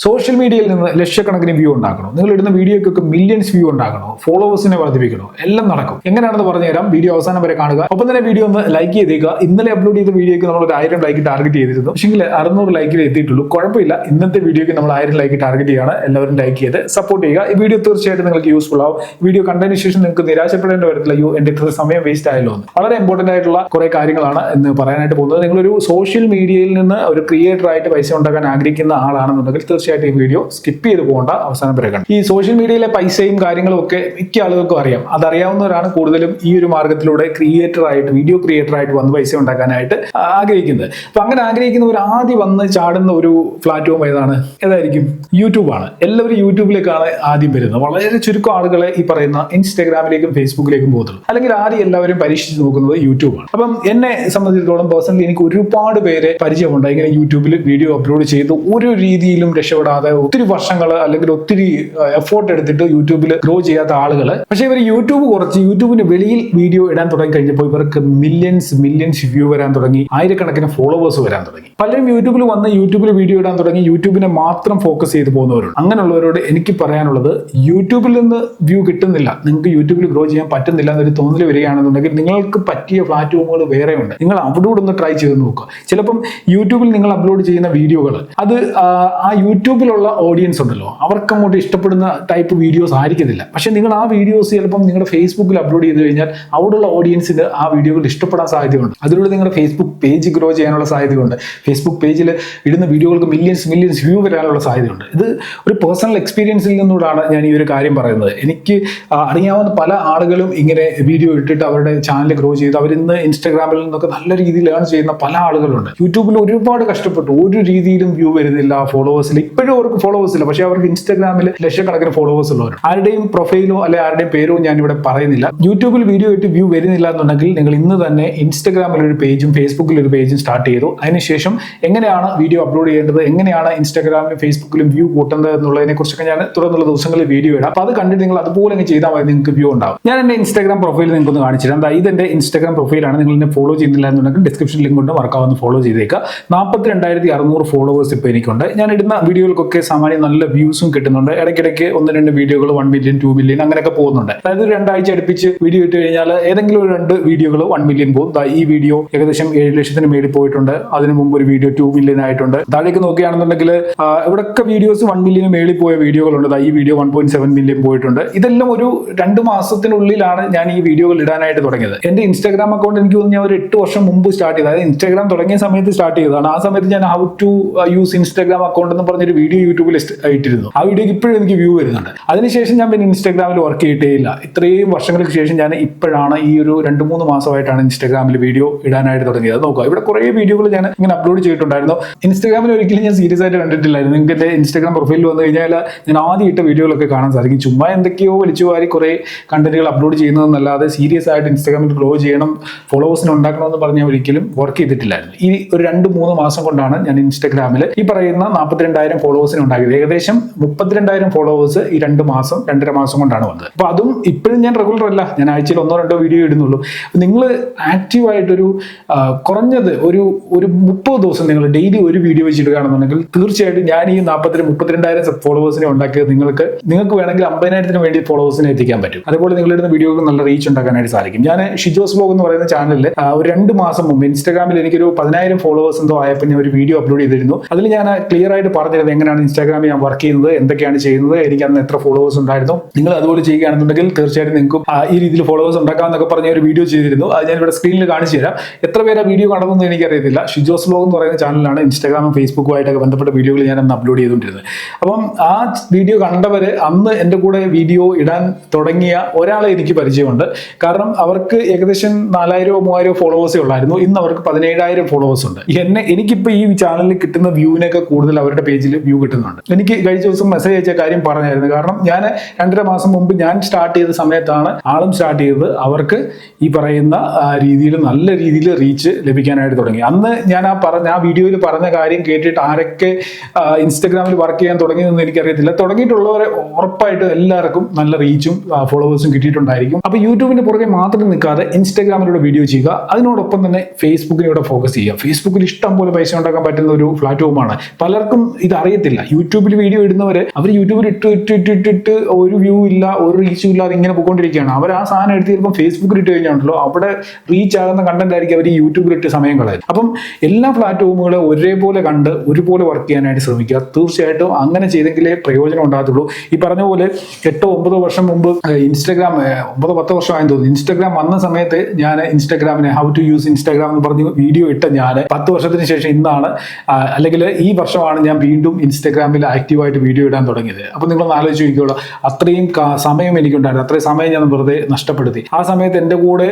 Social മീഡിയയിൽ നിന്ന് ലക്ഷക്കണക്കിന് വ്യൂ ഉണ്ടാക്കണോ, നിങ്ങൾ ഇടുന്ന വീഡിയോക്കൊക്കെ മില്യൺസ് വ്യൂ ഉണ്ടാക്കണോ, ഫോളോവേഴ്സിനെ വർദ്ധിപ്പിക്കണോ, എല്ലാം നടക്കും. എങ്ങനെയാണെന്ന് പറഞ്ഞുതരാം. വീഡിയോ അവസാനം വരെ കാണുക. ഒപ്പം തന്നെ വീഡിയോ ഒന്ന് ലൈക്ക് ചെയ്തേക്കുക. ഇന്നലെ അപ്ലോഡ് ചെയ്ത വീഡിയോക്ക് നമ്മൾ 1000 ലൈക്ക് ടാർഗറ്റ് ചെയ്തിരുന്നു. പക്ഷേ 600 ലൈക്കിൽ എത്തിയിട്ടുള്ളൂ. കുഴപ്പമില്ല, ഇന്നത്തെ വീഡിയോക്ക് നമ്മൾ 1000 ലൈക്ക് ടാർഗറ്റ് ചെയ്യാണ്. എല്ലാവരും ലൈക്ക് ചെയ്ത് സപ്പോർട്ട് ചെയ്യുക. ഈ വീഡിയോ തീർച്ചയായിട്ടും നിങ്ങൾക്ക് യൂസ്ഫുൾ ആവും. വീഡിയോ കണ്ടതിന് ശേഷം നിങ്ങൾക്ക് നിരാശപ്പെടേണ്ടി വരത്തില്ല, അയ്യോ എന്റെ ഇത്ര സമയം വേസ്റ്റ് ആയല്ലോ എന്ന്. വളരെ ഇമ്പോർട്ടന്റ് ആയിട്ടുള്ള കുറെ കാര്യങ്ങളാണ് എന്ന് പറയാനായിട്ട് പോകുന്നത്. നിങ്ങളൊരു സോഷ്യൽ മീഡിയയിൽ നിന്ന് ഒരു ക്രിയേറ്റർ ആയിട്ട് പൈസ ഉണ്ടാക്കാൻ ആഗ്രഹിക്കുന്ന ആളാണെന്നുണ്ടെങ്കിൽ തീർച്ചയായിട്ടും ഈ വീഡിയോ സ്കിപ്പ് ചെയ്ത് പോകേണ്ട, അവസാനം വരെ കാണും. ഈ സോഷ്യൽ മീഡിയയിലെ പൈസയും കാര്യങ്ങളും ഒക്കെ മിക്ക ആളുകൾക്കും അറിയാം. അതറിയാവുന്നവരാണ് കൂടുതലും ഈ ഒരു മാർഗത്തിലൂടെ വീഡിയോ ക്രിയേറ്റർ ആയിട്ട് വന്ന് പൈസ ഉണ്ടാക്കാനായിട്ട് ആഗ്രഹിക്കുന്നത്. അപ്പൊ അങ്ങനെ ആഗ്രഹിക്കുന്നവർ ആദ്യം വന്ന് ചാടുന്ന ഒരു പ്ലാറ്റ്ഫോം ഏതായിരിക്കും? യൂട്യൂബാണ്. എല്ലാവരും യൂട്യൂബിലേക്കാണ് ആദ്യം വരുന്നത്. വളരെ ചുരുക്കം ആളുകളെ ഈ പറയുന്ന ഇൻസ്റ്റാഗ്രാമിലേക്കും ഫേസ്ബുക്കിലേക്കും പോകുന്നുള്ളൂ. അല്ലെങ്കിൽ ആദ്യം എല്ലാവരും പരീക്ഷിച്ച് നോക്കുന്നത് യൂട്യൂബാണ്. അപ്പം എന്നെ സംബന്ധിച്ചിടത്തോളം പേഴ്സണലി എനിക്ക് ഒരുപാട് പേരെ പരിചയമുണ്ട്. ഇങ്ങനെ യൂട്യൂബിൽ വീഡിയോ അപ്ലോഡ് ചെയ്ത് ഒരു രീതിയിലും രക്ഷപ്പെടാതെ ഒത്തിരി വർഷങ്ങൾ അല്ലെങ്കിൽ ഒത്തിരി എഫോർട്ട് എടുത്തിട്ട് യൂട്യൂബിൽ ഗ്രോ ചെയ്യാത്ത ആളുകൾ. പക്ഷേ ഇവർ യൂട്യൂബ് കുറച്ച് യൂട്യൂബിന് വെളിയിൽ വീഡിയോ ഇടാൻ തുടങ്ങി കഴിഞ്ഞപ്പോൾ ഇവർക്ക് മില്യൺസ് വ്യൂ വരാൻ തുടങ്ങി, ആയിരക്കണക്കിന് ഫോളോവേഴ്സ് വരാൻ തുടങ്ങി. പലരും യൂട്യൂബിൽ വീഡിയോ ഇടാൻ തുടങ്ങി, യൂട്യൂബിനെ മാത്രം ഫോക്കസ് ചെയ്ത് പോകുന്നവരുണ്ട്. അങ്ങനെയുള്ളവരോട് എനിക്ക് പറയാനുള്ളത്, യൂട്യൂബിൽ നിന്ന് വ്യൂ കിട്ടുന്നില്ല, നിങ്ങൾക്ക് യൂട്യൂബിൽ ഗ്രോ ചെയ്യാൻ പറ്റുന്നില്ല എന്നൊരു തോന്നൽ വരികയാണെന്നുണ്ടെങ്കിൽ നിങ്ങൾക്ക് പറ്റിയ പ്ലാറ്റ്ഫോമുകൾ വേറെ ഉണ്ട്. നിങ്ങൾ അവിടെ ഒന്ന് ട്രൈ ചെയ്ത് നോക്കുക. ചിലപ്പം യൂട്യൂബിൽ നിങ്ങൾ അപ്ലോഡ് ചെയ്യുന്ന വീഡിയോകൾ അത് ആ യൂട്യൂബിലുള്ള ഓഡിയൻസ് ഉണ്ടല്ലോ, അവർക്ക് അങ്ങോട്ട് ഇഷ്ടപ്പെടുന്ന ടൈപ്പ് വീഡിയോസ് ആയിരിക്കത്തില്ല. പക്ഷെ നിങ്ങൾ ആ വീഡിയോസ് ചിലപ്പം നിങ്ങളുടെ ഫേസ്ബുക്കിൽ അപ്ലോഡ് ചെയ്ത് കഴിഞ്ഞാൽ അവിടെയുള്ള ഓഡിയൻസിന് ആ വീഡിയോകൾ ഇഷ്ടപ്പെടാൻ സാധ്യതയുണ്ട്. അതിലൂടെ നിങ്ങളുടെ ഫേസ്ബുക്ക് പേജ് ഗ്രോ ചെയ്യാനുള്ള സാധ്യതയുണ്ട്. ഫേസ്ബുക്ക് പേജിൽ ഇടുന്ന വീഡിയോകൾക്ക് മില്യൺസ് വ്യൂ വരാനുള്ള സാധ്യതയുണ്ട്. ഇത് ഒരു പേഴ്സണൽ എക്സ്പീരിയൻസിൽ നിന്നുകൂടാണ് ഞാൻ ഈ ഒരു കാര്യം പറയുന്നത്. എനിക്ക് അറിയാവുന്ന പല ആളുകളും ഇങ്ങനെ വീഡിയോ ഇട്ടിട്ട് അവരുടെ ചാനൽ ഗ്രോ ചെയ്ത് അവരിന്ന് ഇൻസ്റ്റാഗ്രാമിൽ നിന്നൊക്കെ നല്ല രീതിയിൽ ഏൺ ചെയ്യുന്ന പല ആളുകളുണ്ട്. യൂട്യൂബിൽ ഒരുപാട് കഷ്ടപ്പെട്ടു, ഒരു രീതിയിലും വ്യൂ വരുന്നില്ല, ഫോളോവേഴ്സിൽ ഇപ്പോഴും അവർക്ക് ഫോളോവേഴ്സ് ഇല്ല. പക്ഷെ അവർക്ക് ഇൻസ്റ്റാഗ്രാമിൽ ലക്ഷക്കണക്കിന് ഫോളോവേഴ്സ് ഉള്ളവർ. ആരുടെയും പ്രൊഫൈലോ അല്ലെ ആരുടെയും പേരോ ഞാൻ ഇവിടെ പറയുന്നില്ല. യൂട്യൂബിൽ വീഡിയോ ഇട്ട് വ്യൂ വരുന്നില്ല എന്നുണ്ടെങ്കിൽ നിങ്ങൾ ഇന്ന് തന്നെ ഇൻസ്റ്റാഗ്രാമിൽ ഒരു പേജും ഫേസ്ബുക്കിൽ ഒരു പേജും സ്റ്റാർട്ട് ചെയ്തു. അതിനുശേഷം എങ്ങനെയാണ് വീഡിയോ അപ്ലോഡ് ചെയ്യേണ്ടത്, എങ്ങനെയാണ് ഇൻസ്റ്റാഗ്രാമിലും ഫേസ്ബുക്കിലും വ്യൂ കൂട്ടുന്നത് എന്നുള്ളതിനെ കുറിച്ചൊക്കെ ഞാൻ തുടർന്നുള്ള ദിവസങ്ങളിൽ വീഡിയോ ഇടാം. അപ്പൊ അത് കണ്ടിട്ട് നിങ്ങൾ അതുപോലെ ചെയ്താൽ മതി, നിങ്ങൾക്ക് വ്യൂ ഉണ്ടാവും. ഞാൻ എന്റെ ഇൻസ്റ്റാഗ്രാം പ്രൊഫൈൽ നിങ്ങൾക്ക് ഒന്ന് കാണിച്ചു തരാം. ഇത് എന്റെ ഇൻസ്റ്റാഗ്രാം പ്രൊഫൈലാണ്. നിങ്ങൾ എന്നെ ഫോളോ ചെയ്യുന്നില്ല എന്നുണ്ടെങ്കിൽ ഡിസ്ക്രിപ്ഷൻ ലിങ്ക് കൊണ്ട് മറക്കാവുന്ന ഫോളോ ചെയ്തേക്കുക. 42,600 ഫോളോവേഴ്സ് ഇപ്പോൾ എനിക്കുണ്ട്. ഞാൻ ഇടുന്ന വീഡിയോകൾക്കൊക്കെ സാമാന്യം നല്ല വ്യൂസും കിട്ടുന്നുണ്ട്. ഇടയ്ക്കിടയ്ക്ക് 1-2 വീഡിയോകൾ 1 മില്യൺ 2 മില്യൺ അങ്ങനെയൊക്കെ പോകുന്നുണ്ട്. അതായത് 2 ആഴ്ച അടുപ്പിച്ച് വീഡിയോ ഇട്ട് കഴിഞ്ഞാൽ ഏതെങ്കിലും ഒരു 2 വീഡിയോകൾ 1 മില്യൺ പോകും. ഈ വീഡിയോ ഏകദേശം 7 ലക്ഷത്തിന് മേളിൽ പോയിട്ടുണ്ട്. അതിന് മുമ്പ് ഒരു വീഡിയോ 2 മില്യൺ ആയിട്ടുണ്ട്. താഴേക്ക് നോക്കുകയാണെന്നുണ്ടെങ്കിൽ ഇവിടെയൊക്കെ വീഡിയോസ് 1 മില്യന് മേളിൽ പോയ വീഡിയോകളുണ്ട്. ഈ വീഡിയോ 1.7 മില്യൺ പോയിട്ടുണ്ട്. ഇതെല്ലാം ഒരു 2 മാസത്തിനുള്ളിലാണ് ഞാൻ ഈ വീഡിയോകൾ ഇടാനായിട്ട് തുടങ്ങിയത്. എന്റെ ഇൻസ്റ്റാഗ്രാം അക്കൗണ്ട് എനിക്ക് തോന്നുന്നു ഞാൻ ഒരു 8 വർഷം മുമ്പ് സ്റ്റാർട്ട് ചെയ്തത്. അതായത് ഇൻസ്റ്റാഗ്രാം തുടങ്ങിയ സമയത്ത് സ്റ്റാർട്ട് ചെയ്തതാണ്. ആ സമയത്ത് ഞാൻ how to use Instagram account എന്ന് പറഞ്ഞൊരു വീഡിയോ യൂട്യൂബിൽ ഇട്ടിരുന്നു. ആ വീഡിയോക്ക് ഇപ്പോഴും എനിക്ക് വ്യൂ വരുന്നുണ്ട്. അതിനുശേഷം ഞാൻ പിന്നെ ഇൻസ്റ്റാഗ്രാമിൽ വർക്ക് ചെയ്തിട്ടേയില്ല. ഇത്രയും വർഷങ്ങൾക്ക് ശേഷം ഞാൻ ഇപ്പോഴാണ് ഈ ഒരു 2-3 മാസമായിട്ടാണ് ഇൻസ്റ്റാഗ്രാമിൽ വീഡിയോ ഇടാനായിട്ട് തുടങ്ങിയത്. നോക്കുക, ഇവിടെ കുറേ വീഡിയോകൾ ഞാൻ ഇങ്ങനെ അപ്ലോഡ് ചെയ്തിട്ടുണ്ടായിരുന്നു. ഇൻസ്റ്റാഗ്രാമിൽ ഒരിക്കലും ഞാൻ സീരിയസ് ആയിട്ട് കണ്ടിട്ടില്ലായിരുന്നു. നിങ്ങൾക്ക് എന്റെ ഇൻസ്റ്റാഗ്രാം പ്രൊഫൈലിൽ വന്നു കഴിഞ്ഞാൽ ഞാൻ ആദ്യം ഇട്ട വീഡിയോകളൊക്കെ കാണാൻ സാധിക്കും. ചുമ്മാ എന്തൊക്കെയോ വലിച്ചു വാരി കുറേ കണ്ടന്റുകൾ അപ്ലോഡ് ചെയ്യുന്നതെന്നല്ലാതെ സീരിയസ് ആയിട്ട് ഇൻസ്റ്റാഗ്രാമിൽ ഗ്രോ ചെയ്യണം, ഫോളോവേഴ്സിന് ഉണ്ടാക്കണമെന്ന് പറഞ്ഞാൽ ഒരിക്കലും വർക്ക് ചെയ്തിട്ടില്ലായിരുന്നു. ഈ ഒരു 2-3 മാസം കൊണ്ടാണ് ഞാൻ ഇൻസ്റ്റാഗ്രാമിൽ ഈ പറയുന്ന 42,000 ഫോളോവേഴ്സിന് ഉണ്ടാക്കിയത്. ഏകദേശം 32,000 ഫോളോവേഴ്സ് ഈ 2 മാസം 2.5 മാസം കൊണ്ടാണ് വന്നത്. അപ്പൊ അതും ഇപ്പോഴും ഞാൻ റെഗുലർ അല്ല, ഞാൻ ആഴ്ചയിൽ 1-2 വീഡിയോ ഇടുന്നുള്ളൂ. നിങ്ങൾ ആക്റ്റീവായിട്ടൊരു കുറഞ്ഞത് ഒരു 30 ദിവസം നിങ്ങൾ ഡെയിലി ഒരു വീഡിയോ വെച്ചിടുകയാണെന്നുണ്ടെങ്കിൽ തീർച്ചയായിട്ടും ഞാൻ ഈ 32,000 ഫോളോവേഴ്സിനെ ഉണ്ടാക്കിയത് നിങ്ങൾക്ക് വേണമെങ്കിൽ 50,000 വേണ്ടി ഫോളോവേഴ്സിനെ എത്തിക്കാൻ പറ്റും. അതുപോലെ നിങ്ങളിടുന്ന വീഡിയോക്ക് നല്ല റീച്ച് ഉണ്ടാക്കാനായിട്ട് സാധിക്കും. ഞാൻ ഷിജോസ് വ്ലോഗ് എന്ന് പറയുന്ന ചാനലിൽ ഒരു 2 മാസം മുമ്പ് ഇൻസ്റ്റാഗ്രാമിൽ എനിക്കൊരു 10,000 ഫോളോവേഴ്സ് എന്തോ ആയപ്പോൾ ഞാൻ ഒരു വീഡിയോ അപ്ലോഡ് ചെയ്തിരുന്നു. അതിൽ ഞാൻ ക്ലിയർ ആയിട്ട് പറഞ്ഞിരുന്നത് എങ്ങനെയാണ് ഇൻസ്റ്റാഗ്രാമിൽ ഞാൻ വർക്ക് ചെയ്യുന്നത്, എന്തൊക്കെയാണ് ചെയ്യുന്നത്, എനിക്ക് അന്ന് എത്ര ഫോളോവേഴ്സ് ഉണ്ടായിരുന്നു. നിങ്ങൾ അതുപോലെ ചെയ്യുകയാണെന്നുണ്ടെങ്കിൽ തീർച്ചയായിട്ടും നിങ്ങൾക്ക് ഈ രീതിയിൽ ഫോളോവേഴ്സ് ഉണ്ടാക്കാമെന്നൊക്കെ പറഞ്ഞ ഒരു വീഡിയോ ചെയ്തിരുന്നു. അത് ഞാൻ ഇവിടെ സ്ക്രീനിൽ കാണിച്ചു തരാം. എത്ര പേര് ആ വീഡിയോ കണ്ടതെന്ന് എനിക്കറിയത്തില്ല. ഷിജോസ് വ്ലോഗ് എന്ന് പറയുന്ന ചാനലാണ് ഇൻസ്റ്റാഗ്രാമും ഫേസ്ബുക്കുമായിട്ടൊക്കെ ബന്ധപ്പെട്ട വീഡിയോകൾ ഞാൻ അന്ന് അപ്ലോഡ് ചെയ്തുകൊണ്ടിരുന്നത്. അപ്പം ആ വീഡിയോ കണ്ടവര് അന്ന് എൻ്റെ കൂടെ വീഡിയോ ഇടാൻ തുടങ്ങിയ ഒരാളെ എനിക്ക് പരിചയമുണ്ട്. കാരണം അവർക്ക് ഏകദേശം 4,000-3,000 ഫോളോവേഴ്സേ ഉള്ളായിരുന്നു. ഇന്ന് അവർക്ക് 17,000 ഫോളോവേഴ്സ് ഉണ്ട്. എനിക്കിപ്പോൾ ഈ ചാനലിൽ കിട്ടുന്ന വ്യൂവിനൊക്കെ കൂടുതൽ അവരുടെ പേജിൽ വ്യൂ കിട്ടുന്നുണ്ട്. എനിക്ക് കഴിഞ്ഞ ദിവസം മെസ്സേജ് അയച്ച കാര്യം പറഞ്ഞായിരുന്നു. കാരണം ഞാൻ 2.5 മാസം മുമ്പ് ഞാൻ സ്റ്റാർട്ട് ചെയ്ത സമയത്താണ് ആളും സ്റ്റാർട്ട് ചെയ്തത്. അവർക്ക് ഈ പറയുന്ന രീതിയിൽ നല്ല രീതിയിൽ റീച്ച് ലഭിക്കാനായിട്ട് തുടങ്ങി. അന്ന് ഞാൻ ആ വീഡിയോയിൽ പറഞ്ഞ കാര്യം കേട്ടിട്ട് ആരൊക്കെ ഇൻസ്റ്റാഗ്രാമിൽ വർക്ക് ചെയ്യാൻ തുടങ്ങിയതെന്ന് എനിക്കറിയത്തില്ല. തുടങ്ങിയിട്ടുള്ളവരെ ഉറപ്പായിട്ട് എല്ലാവർക്കും നല്ല റീച്ചും ഫോളോവേഴ്സും കിട്ടിയിട്ടുണ്ടായിരിക്കും. അപ്പൊ യൂട്യൂബിന്റെ പുറകെ മാത്രം നിൽക്കാതെ ഇൻസ്റ്റാഗ്രാമിലൂടെ വീഡിയോ ചെയ്യുക. അതിനോടൊപ്പം തന്നെ ഫേസ്ബുക്കിലൂടെ ഫോക്കസ് ചെയ്യുക. ഫേസ്ബുക്കിൽ ഇഷ്ടം പോലെ പൈസ ഉണ്ടാക്കാൻ പറ്റുന്ന ഒരു പ്ലാറ്റ്ഫോമാണ്. പലർക്കും ഇത് അറിയാം അറിയത്തില്ല. യൂട്യൂബിൽ വീഡിയോ ഇടുന്നവര് അവർ യൂട്യൂബിൽ ഇട്ടിട്ട് ഒരു വ്യൂ ഇല്ല, ഒരു റീച്ചും ഇല്ലാതെ ഇങ്ങനെ പോയിക്കൊണ്ടിരിക്കുകയാണ്. അവർ ആ സാധനം എടുത്ത് ചിലപ്പോൾ ഫേസ്ബുക്കിൽ ഇട്ട് കഴിഞ്ഞാണല്ലോ അവിടെ റീച്ച് ആകുന്ന കണ്ടന്റ് ആയിരിക്കും അവർ യൂട്യൂബിലിട്ട് സമയം കളയും. അപ്പം എല്ലാ പ്ലാറ്റ്ഫോമുകളെ ഒരേപോലെ കണ്ട് ഒരുപോലെ വർക്ക് ചെയ്യാനായിട്ട് ശ്രമിക്കുക. തീർച്ചയായിട്ടും അങ്ങനെ ചെയ്തെങ്കിലേ പ്രയോജനം ഉണ്ടാകത്തുള്ളൂ. ഈ പറഞ്ഞ പോലെ 8-9 വർഷം മുമ്പ് ഇൻസ്റ്റാഗ്രാം 9-10 വർഷമായെന്ന് തോന്നുന്നു, ഇൻസ്റ്റാഗ്രാം വന്ന സമയത്ത് ഞാൻ ഇൻസ്റ്റാഗ്രാമിനെ ഹൗ ടു യൂസ് ഇൻസ്റ്റാഗ്രാം എന്ന് പറഞ്ഞ് വീഡിയോ ഇട്ട ഞാൻ 10 വർഷത്തിന് ശേഷം ഇന്നാണ് അല്ലെങ്കിൽ ഈ വർഷമാണ് ഞാൻ വീണ്ടും ഇൻസ്റ്റാഗ്രാമിൽ ആക്റ്റീവായിട്ട് വീഡിയോ ഇടാൻ തുടങ്ങിയത്. അപ്പോൾ നിങ്ങളൊന്ന് ആലോചിച്ച് നോക്കിയോളൂ, അത്രയും സമയം എനിക്കുണ്ടായിരുന്നു. അത്രയും സമയം ഞാൻ വെറുതെ നഷ്ടപ്പെടുത്തി. ആ സമയത്ത് എൻ്റെ കൂടെ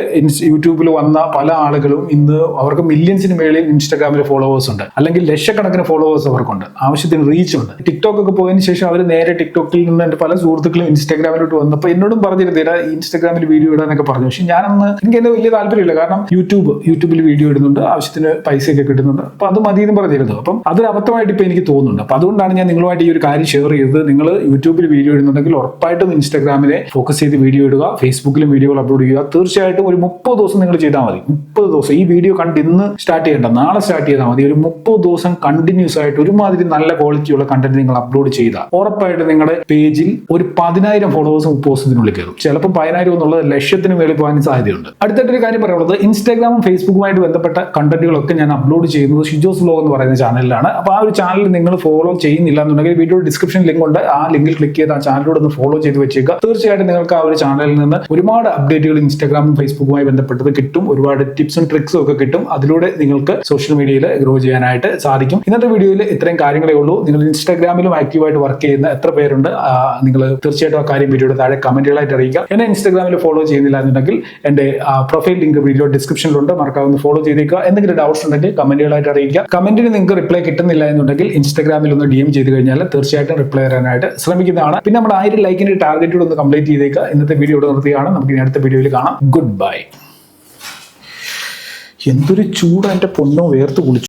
യൂട്യൂബിൽ വന്ന പല ആളുകളും ഇന്ന് അവർക്ക് മില്യൺസിന് മേളിൽ ഇൻസ്റ്റാഗ്രാമിൽ ഫോളോവേഴ്സ് ഉണ്ട്, അല്ലെങ്കിൽ ലക്ഷക്കണക്കിന് ഫോളോവേഴ്സ് അവർക്കുണ്ട്, ആവശ്യത്തിന് റീച്ച് ഉണ്ട്. ടിക്ടോക്ക് ഒക്കെ പോയതിനു ശേഷം അവർ നേരെ ടിക്ടോക്കിൽ നിന്ന് എൻ്റെ പല സുഹൃത്തുക്കളും ഇൻസ്റ്റാഗ്രാമിലോട്ട് വന്നപ്പോൾ എന്നോടും പറഞ്ഞിരുന്നില്ല ഇൻസ്റ്റാഗ്രാമിൽ വീഡിയോ ഇടാനൊക്കെ പറഞ്ഞു. പക്ഷെ ഞാനന്ന് എനിക്ക് എൻ്റെ വലിയ താല്പര്യമില്ല. കാരണം യൂട്യൂബിൽ വീഡിയോ ഇടുന്നുണ്ട്, ആവശ്യത്തിന് പൈസയൊക്കെ കിട്ടുന്നുണ്ട്, അപ്പൊ അത് മതി എന്ന് പറഞ്ഞിരുന്നു. അപ്പം അതൊരു അബദ്ധമായിട്ട് ഇപ്പൊ എനിക്ക് തോന്നുന്നുണ്ട്. അപ്പൊ അതുകൊണ്ടാണ് ഞാൻ നിങ്ങളുമായിട്ട് ഈ ഒരു കാര്യം ഷെയർ ചെയ്തത്. നിങ്ങൾ യൂട്യൂബിൽ വീഡിയോ ഇടുന്നുണ്ടെങ്കിൽ ഉറപ്പായിട്ടും ഇൻസ്റ്റാഗ്രാമിനെ ഫോക്കസ് ചെയ്ത് വീഡിയോ ഇടുക, ഫേസ്ബുക്കിലും വീഡിയോകൾ അപ്ലോഡ് ചെയ്യുക. തീർച്ചയായിട്ടും ഒരു 30 ദിവസം നിങ്ങൾ ചെയ്താൽ മതി. 30 ദിവസം ഈ വീഡിയോ കണ്ട് ഇന്ന് സ്റ്റാർട്ട് ചെയ്യേണ്ട, നാളെ സ്റ്റാർട്ട് ചെയ്താൽ മതി. ഒരു 30 ദിവസം കണ്ടിന്യൂസ് ആയിട്ട് ഒരുമാതിരി നല്ല ക്വാളിറ്റിയുള്ള കണ്ടന്റ് നിങ്ങൾ അപ്ലോഡ് ചെയ്താൽ ഉറപ്പായിട്ട് നിങ്ങളുടെ പേജിൽ ഒരു 10,000 ഫോളോവേഴ്സ് 30 ദിവസത്തിനുള്ളിൽ കയറും. ചിലപ്പോൾ 10,000 എന്നുള്ളത് ലക്ഷത്തിന് മേളിൽ പോകാൻ സാധ്യതയുണ്ട്. അടുത്തൊരു കാര്യം പറയുന്നത്, ഇൻസ്റ്റാഗ്രാമും ഫേസ്ബുക്കുമായിട്ട് ബന്ധപ്പെട്ട കണ്ടന്റുകളൊക്കെ ഞാൻ അപ്ലോഡ് ചെയ്യുന്നത് ഷിജോസ് വ്ലോഗ് എന്ന് പറയുന്ന ചാനലിലാണ്. അപ്പോൾ ആ ഒരു ചാനൽ നിങ്ങൾ ഫോളോ ചെയ്യുന്നില്ല എന്നുണ്ടെങ്കിൽ വീഡിയോ ഡിസ്ക്രിപ്ഷൻ ലിങ്ക് ഉണ്ട്, ആ ലിങ്കിൽ ക്ലിക്ക് ചെയ്ത് ആ ചാനലിലൂടെ ഒന്ന് ഫോളോ ചെയ്ത് വെച്ചേക്കുക. തീർച്ചയായിട്ടും നിങ്ങൾക്ക് ആ ഒരു ചാനലിൽ നിന്ന് ഒരുപാട് അപ്ഡേറ്റുകൾ ഇൻസ്റ്റാഗ്രാമും ഫേസ്ബുക്കുമായി ബന്ധപ്പെട്ടത് കിട്ടും, ഒരുപാട് ടിപ്സും ട്രിക്സും ഒക്കെ കിട്ടും. അതിലൂടെ നിങ്ങൾക്ക് സോഷ്യൽ മീഡിയയിൽ ഗ്രോ ചെയ്യാനായിട്ട് സാധിക്കും. ഇന്നത്തെ വീഡിയോയിൽ ഇത്രയും കാര്യങ്ങളേ ഉള്ളൂ. നിങ്ങൾ ഇൻസ്റ്റാഗ്രാമിലും ആക്റ്റീവായിട്ട് വർക്ക് ചെയ്യുന്ന എത്ര പേരുണ്ട്, നിങ്ങൾ തീർച്ചയായിട്ടും ആ കാര്യം വീഡിയോയുടെ താഴെ കമന്റുകളായിട്ട് അറിയിക്കുക. എന്നെ ഇൻസ്റ്റാഗ്രാമിൽ ഫോളോ ചെയ്യുന്നില്ല എന്നുണ്ടെങ്കിൽ എൻ്റെ പ്രൊഫൈൽ ലിങ്ക് വീഡിയോ ഡിസ്ക്രിപ്ഷനിലുണ്ട്, മറക്കാവുന്ന ഫോളോ ചെയ്തേക്കുക. എന്തെങ്കിലും ഡൗട്ട്സ് ഉണ്ടെങ്കിൽ കമന്റുകളായിട്ട് അറിയിക്കുക. കമന്റിന് നിങ്ങൾക്ക് റിപ്ലൈ കിട്ടുന്നില്ല എന്നുണ്ടെങ്കിൽ ഇൻസ്റ്റാഗ്രാമിൽ ഒന്ന് DM ചെയ്ത് കഴിഞ്ഞാൽ തീർച്ചയായിട്ടും റിപ്ലൈ തരാനായിട്ട് ശ്രമിക്കുന്നതാണ്. പിന്നെ നമ്മുടെ 1000 ലൈക്കിന്റെ ടാർഗറ്റ് ഒന്ന് കംപ്ലീറ്റ് ചെയ്തേക്കുക. ഇന്നത്തെ വീഡിയോ ഇവിടെ നിർത്തിയാണ്. നമുക്ക് ഇനി അടുത്ത വീഡിയോയിൽ കാണാം. Good bye. എന്തൊരു ചൂട്, എൻ്റെ പൊന്നോ വേർത്ത് കുളിച്ചു.